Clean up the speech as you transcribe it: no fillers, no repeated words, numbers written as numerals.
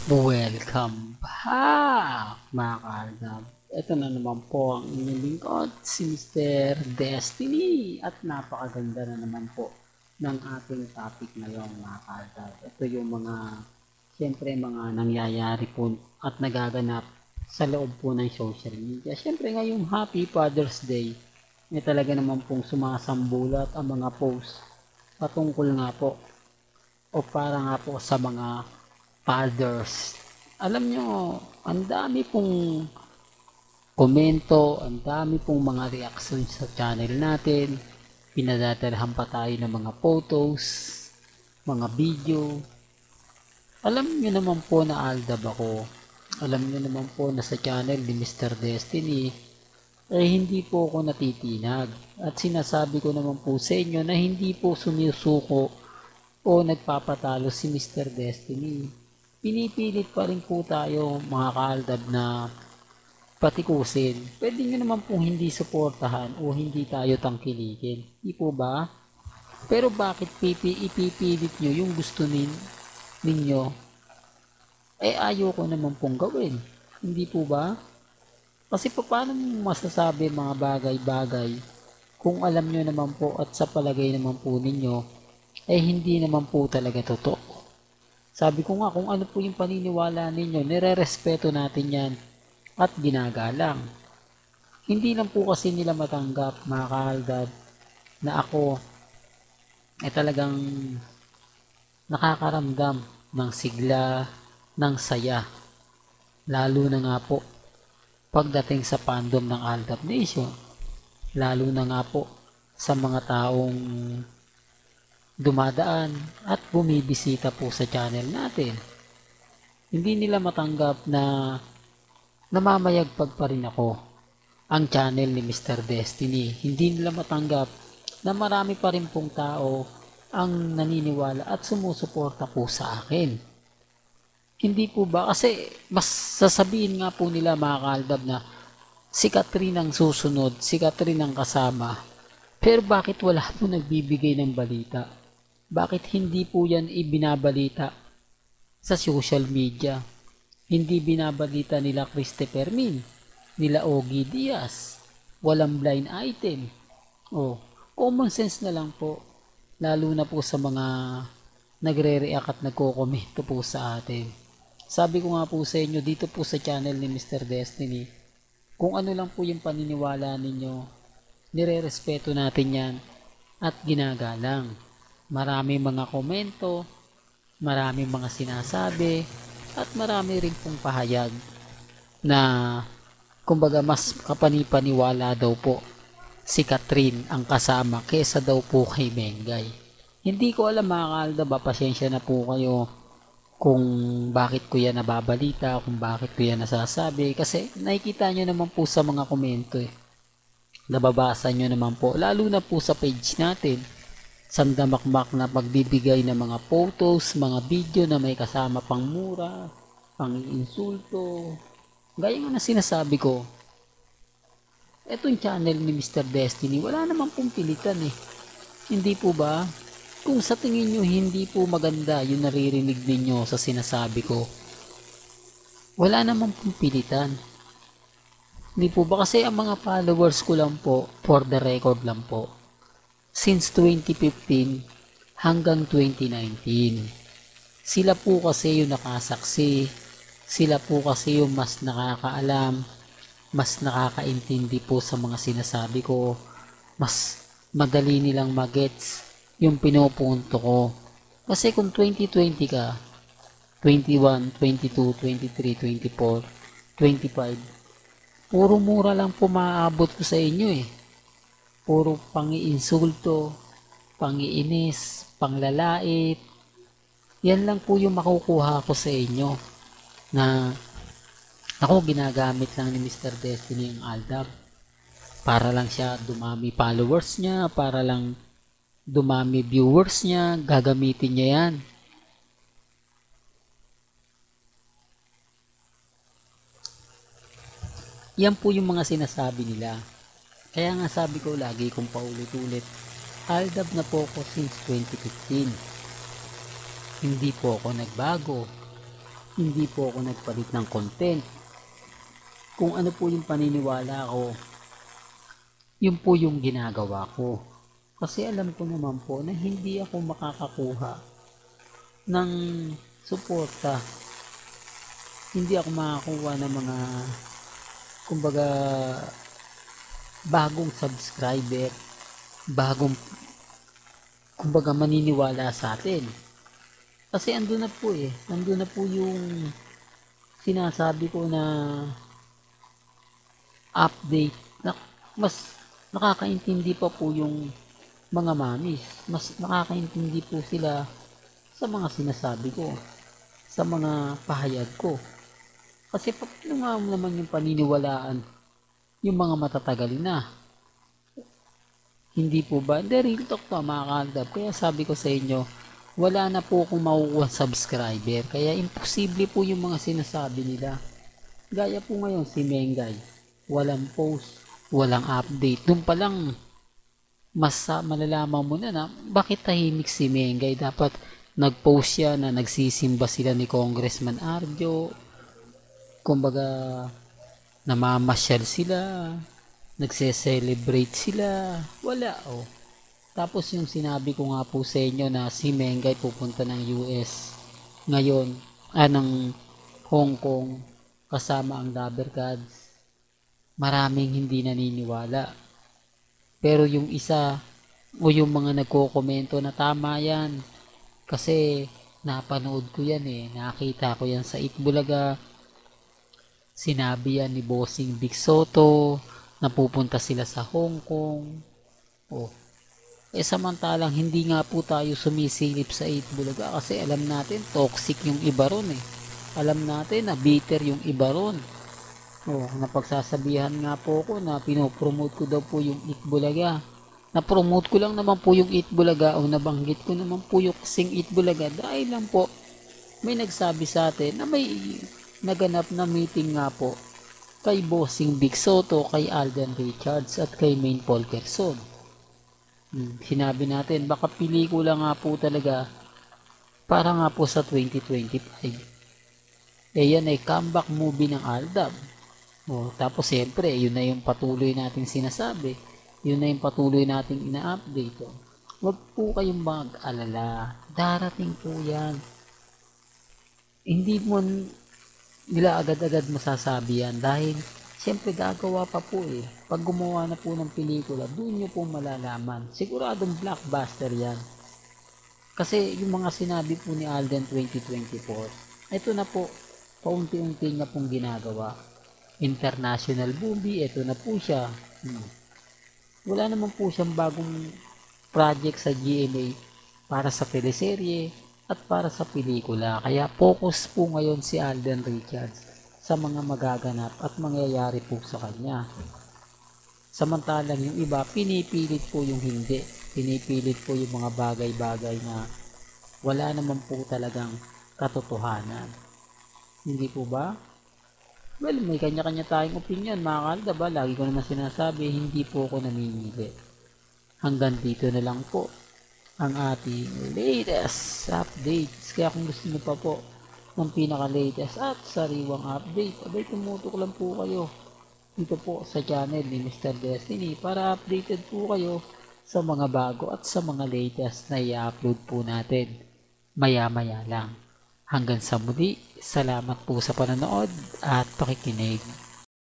Welcome back mga kaaldab. Ito na naman po ang inyong lingkod, si Mr. Destiny. At napakaganda na naman po ng ating topic ngayon mga kaaldab. Ito yung siyempre mga nangyayari po at nagaganap sa loob po ng social media. Siyempre ngayong Happy Father's Day, may talaga naman pong sumasambulat ang mga post patungkol nga po o para nga po sa mga fathers. Alam nyo, ang dami pong komento, ang dami pong mga reaction sa channel natin. Pinadadalhan pa tayo ng mga photos, mga video. Alam nyo naman po na aldab ako. Alam nyo naman po na sa channel ni Mr. Destiny ay hindi po ako natitinag. At sinasabi ko naman po sa inyo na hindi po sumisuko o nagpapatalo si Mr. Destiny. Pinipilit pa rin po tayo mga kaaldab na patikusin. Pwede nyo naman pong hindi suportahan o hindi tayo tangkilikin. Di po ba? Pero bakit ipipilit nyo yung gusto ninyo? Ayaw ko naman pong gawin. Hindi po ba? Kasi paano masasabi mga bagay-bagay kung alam nyo naman po at sa palagay naman po ninyo hindi naman po talaga totoo. Sabi ko nga, kung ano po yung paniniwala ninyo, nire-respeto natin yan at ginagalang. Hindi lang po kasi nila matanggap, mga kaaldab, na ako ay talagang nakakaramdam ng sigla, ng saya. Lalo na nga po, pagdating sa fandom ng Aldab Nation. Lalo na nga po sa mga taong dumadaan at bumibisita po sa channel natin. Hindi nila matanggap na namamayagpag pa rin ako ang channel ni Mr. Destiny. Hindi nila matanggap na marami pa rin pong tao ang naniniwala at sumusuporta po sa akin. Hindi po ba? Kasi mas sasabihin nga po nila mga kaaldab na si Catherine ang susunod, si Catherine ang kasama. Pero bakit wala po nagbibigay ng balita? Bakit hindi po yan ibinabalita sa social media? Hindi binabalita nila Christopher Min, nila Ogie Diaz, walang blind item. Common sense na lang po, lalo na po sa mga nagre-react at nagko-komento po sa atin. Sabi ko nga po sa inyo dito po sa channel ni Mr. Destiny, kung ano lang po yung paniniwala ninyo, nire-respeto natin yan at ginagalang. Marami mga komento, marami mga sinasabi, at marami rin pong pahayag na kumbaga mas kapanipaniwala daw po si Catherine ang kasama kesa daw po kay Mengay. Hindi ko alam mga kaaldab, pasensya na po kayo kung bakit ko yan nababalita, kung bakit ko yan nasasabi, kasi nakikita nyo naman po sa mga komento nababasa nyo naman po, lalo na po sa page natin, sandamakmak na pagbibigay ng mga photos, mga video na may kasama pang mura, pang insulto. Gaya nga na sinasabi ko, etong channel ni Mr. Destiny, wala naman pong pilitan Hindi po ba? Kung sa tingin nyo hindi po maganda yung naririnig ninyo sa sinasabi ko, wala naman pong pilitan. Hindi po ba? Kasi ang mga followers ko lang po, for the record lang po, since 2015 hanggang 2019. Sila po kasi yung nakasaksi, sila po kasi yung mas nakakaalam, mas nakakaintindi po sa mga sinasabi ko, mas madali nilang magets yung pinupunto ko. Kasi kung 2020 ka, 21, 22, 23, 24, 25, puro mura lang po maaabot ko sa inyo Puro pangiinsulto, pangiinis, panglalait. Yan lang po yung makukuha ko sa inyo na ako ginagamit lang ni Mr. Destiny ang Aldab. Para lang siya dumami followers niya, para lang dumami viewers niya, gagamitin niya yan. Yan po yung mga sinasabi nila. Kaya nga sabi ko lagi kong paulit-ulit, Aldab na po ako since 2015. Hindi po ako nagbago. Hindi po ako nagpalit ng content. Kung ano po yung paniniwala ko, yun po yung ginagawa ko. Kasi alam ko naman po na hindi ako makakakuha ng suporta. Hindi ako makakuha ng mga, kumbaga, bagong subscriber, bagong, kumbaga, maniniwala sa atin. Kasi andun na po yung sinasabi ko na update na mas nakakaintindi pa po yung mga mamis. Mas nakakaintindi po sila sa mga sinasabi ko, sa mga pahayag ko. Kasi paano nga naman yung paniniwalaan yung mga matatagal na? Hindi po ba? The real talk to mga kaaldab. Kaya sabi ko sa inyo, wala na po akong makukuha subscriber. Kaya imposible po yung mga sinasabi nila. Gaya po ngayon si Mengay. Walang post, walang update. Doon pa lang malalaman mo na bakit tahimik si Mengay. Dapat nag-post siya na nagsisimba sila ni Congressman Arjo. Kumbaga, namamasyal sila, nagse-celebrate sila. Wala Tapos yung sinabi ko nga po sa inyo na si Mengay pupunta ng US ngayon, ng Hong Kong kasama ang Lover Gods. Maraming hindi naniniwala. Pero yung isa o yung mga nagko-komento na tama yan. Kasi napanood ko yan nakita ko yan sa Itbulaga. Sinabi yan ni Bossing Big Soto na pupunta sila sa Hong Kong. Samantalang hindi nga po tayo sumisilip sa Itbulaga kasi alam natin toxic yung iba ron Alam natin na bitter yung iba ron. Napagsasabihan nga po ko na pinopromote ko daw po yung Itbulaga. Na-promote ko lang naman po yung Itbulaga o nabanggit ko naman po yung kasing Itbulaga dahil lang po may nagsabi sa atin na may naganap na meeting nga po kay Bossing Big Soto, kay Alden Richards at kay Maine Polkerson. Sinabi natin baka pelikula nga po talaga para nga po sa 2025. Yan ay comeback movie ng Aldab. Tapos siyempre yun na yung patuloy nating sinasabi, yun na yung patuloy nating ina-update. Huwag po kayong mag-alala, darating po yan. Hindi mo nila agad-agad masasabi yan dahil siyempre gagawa pa po Pag gumawa na po ng pelikula, doon nyo po malalaman. Siguradong blockbuster yan. Kasi yung mga sinabi po ni Alden 2024, ito na po, paunti-unti na pong ginagawa. International movie, ito na po siya. Wala naman po siyang bagong project sa GMA para sa teleserye at para sa pelikula. Kaya focus po ngayon si Alden Richards sa mga magaganap at mangyayari po sa kanya. Samantalang yung iba, pinipilit po yung hindi. Pinipilit po yung mga bagay-bagay na wala naman po talagang katotohanan. Hindi po ba? Well, may kanya-kanya tayong opinion, mga kaaldab. Lagi ko naman sinasabi, hindi po ako namimili. Hanggang dito na lang po ang ating latest updates. Kaya kung gusto nyo pa po ng pinaka-latest at sariwang update, abay tumutok lang po kayo dito po sa channel ni Mr. Destiny para updated po kayo sa mga bago at sa mga latest na i-upload po natin maya-maya lang. Hanggang sa muli, salamat po sa panonood at pakikinig.